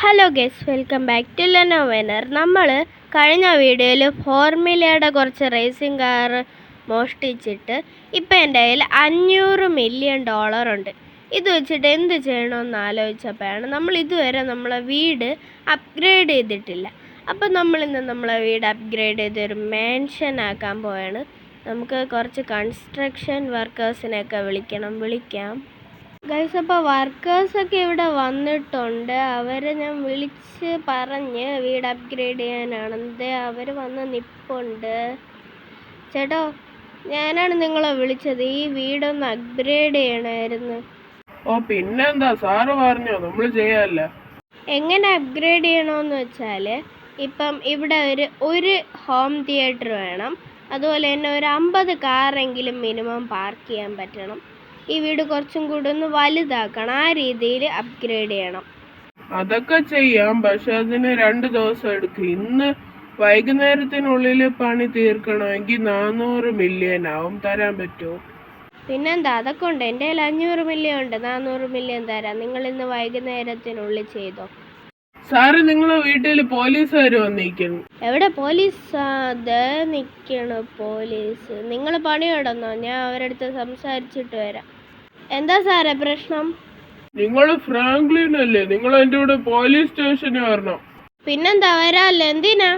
Hello guys, welcome back to ലെനോവെനർ. നമ്മൾ കഴിഞ്ഞ വീഡിയോയിൽ ഫോർമുലയുടെ കുറച്ച് റേസിംഗ് കാർ മോഷ്ടിച്ചിട്ട് ഇപ്പം എൻ്റെ കയ്യിൽ $500 മില്യൺ ഉണ്ട്. ഇത് വെച്ചിട്ട് എന്ത് ചെയ്യണമെന്ന് ആലോചിച്ചപ്പോഴാണ് നമ്മൾ ഇതുവരെ നമ്മളെ വീട് അപ്ഗ്രേഡ് ചെയ്തിട്ടില്ല. അപ്പം നമ്മളിന്ന് നമ്മളെ വീട് അപ്ഗ്രേഡ് ചെയ്ത് ഒരു മാൻഷൻ ആക്കാൻ പോവാണ്. നമുക്ക് കുറച്ച് കൺസ്ട്രക്ഷൻ വർക്കേഴ്സിനെയൊക്കെ വിളിക്കാം ഗൈസ്. അപ്പോൾ വർക്കേഴ്സൊക്കെ ഇവിടെ വന്നിട്ടുണ്ട്. അവരെ ഞാൻ വിളിച്ച് പറഞ്ഞ് വീട് അപ്ഗ്രേഡ് ചെയ്യാനാണെന്ന് അവർ വന്ന് നിൽപ്പുണ്ട്. ചേട്ടോ, ഞാനാണ് നിങ്ങളെ വിളിച്ചത്. ഈ വീടൊന്ന് അപ്ഗ്രേഡ് ചെയ്യണമായിരുന്നു. ഓ പിന്നെന്താ, സാറ് പറഞ്ഞോ, നമ്മൾ ചെയ്യാല്ല. എങ്ങനെ അപ്ഗ്രേഡ് ചെയ്യണമെന്ന് വെച്ചാൽ ഇപ്പം ഇവിടെ ഒരു ഹോം തിയേറ്റർ വേണം. അതുപോലെ തന്നെ ഒരു 50 കാറെങ്കിലും മിനിമം പാർക്ക് ചെയ്യാൻ പറ്റണം. ഈ വീട് കുറച്ചും കൂടി ഒന്ന് വലുതാക്കണം. ആ രീതിയിൽ അപ്ഗ്രേഡ് ചെയ്യണം. അതൊക്കെ ചെയ്യാം, പക്ഷെ അതിന് 2 ദിവസം എടുക്കും. ഇന്ന് വൈകുന്നേരത്തിനുള്ളിൽ പണി തീർക്കണമെങ്കിൽ 400 മില്യൺ ആവും. തരാൻ പറ്റുമോ? പിന്നെന്താ, അതൊക്കെ ഉണ്ട്. എൻ്റെ കയ്യിൽ 500 മില്യൺ ഉണ്ട്. 400 മില്യൺ തരാം. നിങ്ങൾ ഇന്ന് വൈകുന്നേരത്തിനുള്ളിൽ ചെയ്തോ. സാറ് നിങ്ങളെ വീട്ടിൽ പോലീസുകാർ വന്നിരിക്കുന്നു. എവിടെ പോലീസ്? അതെ നിൽക്കണ പോലീസ്. നിങ്ങൾ പണി കിടന്നോ? ഞാൻ അവരടുത്ത് സംസാരിച്ചിട്ട് വരാം. എന്താ സാറേ പ്രശ്നം? നിങ്ങൾ ഫ്രാങ്ക്ലിൻ അല്ലേ? നിങ്ങൾ എൻ്റെ കൂടെ പോലീസ് സ്റ്റേഷനിൽ വരണം. പിന്നെന്താ, വരാല്ലേ. എന്തിനാ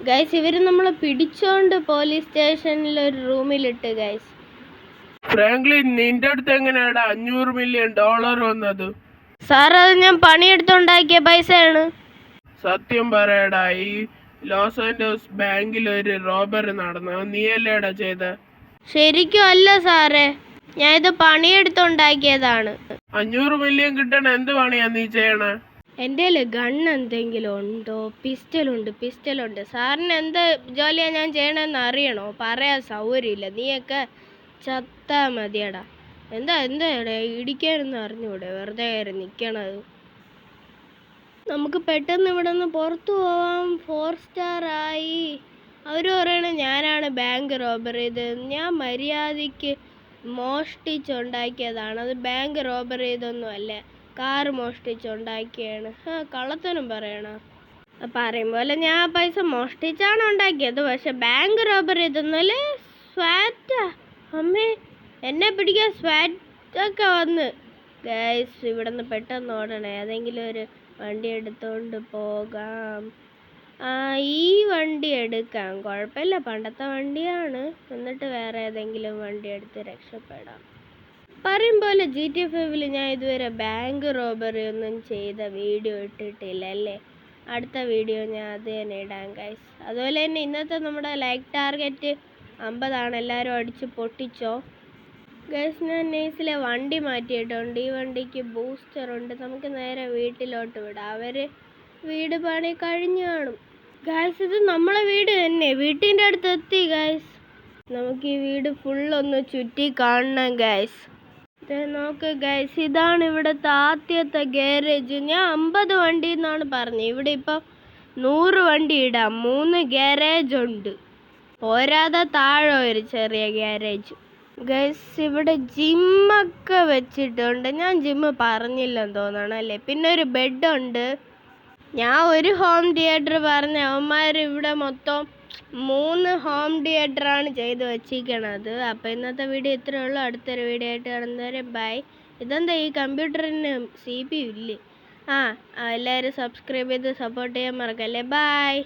ഗൈസ്? ഇവര് നമ്മളെ പിടിച്ചോണ്ട് പോലീസ് സ്റ്റേഷനിൽ ഒരു റൂമിലിട്ട് ഗൈസ്. ഫ്രാങ്ക്ലിൻ, നിന്റെ അടുത്ത് എങ്ങനെയാടാ $500 മില്യൺ വന്നത്? സാർ, അത് ഞാൻ പണിയെടുത്തുണ്ടാക്കിയ പൈസയാണ്. സത്യം പറയടാ, ഈ ലോസ് ആൻഡോസ് ബാങ്കിൽ ഒരു റോബറി നടന്നു. നീയല്ലേടാ ചെയ്ത? ശരിക്കും അല്ല സാറേ, ഞാൻ ഇത് പണിയെടുത്തുണ്ടാക്കിയതാണ്. 500 മില്യൺ കിട്ടണ എന്ത് പണിയാ നീ ചെയ്യണേ? എൻ്റെ ഗൺ എന്തെങ്കിലും ഉണ്ടോ? പിസ്റ്റലുണ്ട്. സാറിന് എന്ത് ജോലിയാണ് ഞാൻ ചെയ്യണമെന്ന് അറിയണോ? പറയാൻ സൗകര്യമില്ല. നീയൊക്കെ ചത്താ മതിയടാ. എന്താ ഇടിക്കാനൊന്നും അറിഞ്ഞൂടെ? വെറുതെ കയറി നിൽക്കണത്. നമുക്ക് പെട്ടെന്ന് ഇവിടെ നിന്ന് പുറത്തു പോവാം. 4 സ്റ്റാർ ആയി. അവർ പറയണ ഞാനാണ് ബാങ്ക് റോബറി ചെയ്തത്. ഞാൻ മര്യാദയ്ക്ക് മോഷ്ടിച്ചുണ്ടാക്കിയതാണ്. അത് ബാങ്ക് റോബറി ചെയ്തൊന്നും അല്ല, കാറ് മോഷ്ടിച്ചുണ്ടാക്കിയാണ്. കള്ളത്തനും പറയണ. പറയും പോലെ ഞാൻ ആ പൈസ മോഷ്ടിച്ചാണ് ഉണ്ടാക്കിയത്, പക്ഷെ ബാങ്ക് റോബറി ചെയ്തൊന്നുമല്ല. സ്വാറ്റാ അമ്മേ, എന്നെ പിടിക്കാൻ സ്വാറ്റൊക്കെ വന്ന്. ഗൈസ്, ഇവിടെ നിന്ന് പെട്ടെന്ന് ഓടണേ. ഏതെങ്കിലും ഒരു വണ്ടി എടുത്തോണ്ട് പോകാം. ഈ വണ്ടി എടുക്കാം, കുഴപ്പമില്ല, പണ്ടത്തെ വണ്ടിയാണ്. എന്നിട്ട് വേറെ ഏതെങ്കിലും വണ്ടി എടുത്ത് രക്ഷപ്പെടാം. പറയും പോലെ GTA 5 ഞാൻ ഇതുവരെ ബാങ്ക് റോബറി ഒന്നും ചെയ്ത വീഡിയോ ഇട്ടിട്ടില്ല അല്ലേ? അടുത്ത വീഡിയോ ഞാൻ അത് തന്നെ ഇടാം ഗൈസ്. അതുപോലെ തന്നെ ഇന്നത്തെ നമ്മുടെ ലൈക്ക് ടാർഗറ്റ് 50 എല്ലാവരും അടിച്ച് പൊട്ടിച്ചോ ഗൈസ്. ഞാൻ നൈസിലെ വണ്ടി മാറ്റിയിട്ടുണ്ട്. ഈ വണ്ടിക്ക് ബൂസ്റ്ററുണ്ട്. നമുക്ക് നേരെ വീട്ടിലോട്ട് വിടാം. അവർ വീട് പണി കഴിഞ്ഞു കാണും ഗൈസ്. ഇത് നമ്മളെ വീട് തന്നെ. വീട്ടിൻ്റെ അടുത്ത് എത്തി ഗൈസ്. നമുക്ക് ഈ വീട് ഫുള്ളൊന്ന് ചുറ്റി കാണണം ഗൈസ്. നോക്ക് ഗൈസ്, ഇതാണ് ഇവിടുത്തെ ആദ്യത്തെ ഗാരേജ്. ഞാൻ 50 വണ്ടി എന്നാണ് പറഞ്ഞത്. ഇവിടെ ഇപ്പം 100 വണ്ടി ഇടാം. 3 ഗാരേജ് ഉണ്ട്. പോരാതെ താഴെ ഒരു ചെറിയ ഗാരേജ് ഗൈസ്. ഇവിടെ ജിമ്മൊക്കെ വെച്ചിട്ടുണ്ട്. ഞാൻ ജിമ്മ് പറഞ്ഞില്ലെന്ന് തോന്നണം അല്ലേ? പിന്നെ ഒരു ബെഡുണ്ട്. ഞാൻ ഒരു ഹോം തിയേറ്റർ പറഞ്ഞ അവന്മാർ ഇവിടെ മൊത്തം 3 ഹോം തിയേറ്ററാണ് ചെയ്ത് വച്ചിരിക്കണത്. അപ്പോൾ ഇന്നത്തെ വീഡിയോ ഇത്രയേ ഉള്ളൂ. അടുത്തൊരു വീഡിയോ ആയിട്ട് കാണുന്നവരെ ബൈ. ഇതെന്താ ഈ കമ്പ്യൂട്ടറിന് CPU ഇല്ലേ? എല്ലാവരും സബ്സ്ക്രൈബ് ചെയ്ത് സപ്പോർട്ട് ചെയ്യാൻ മറക്കല്ലേ. ബൈ.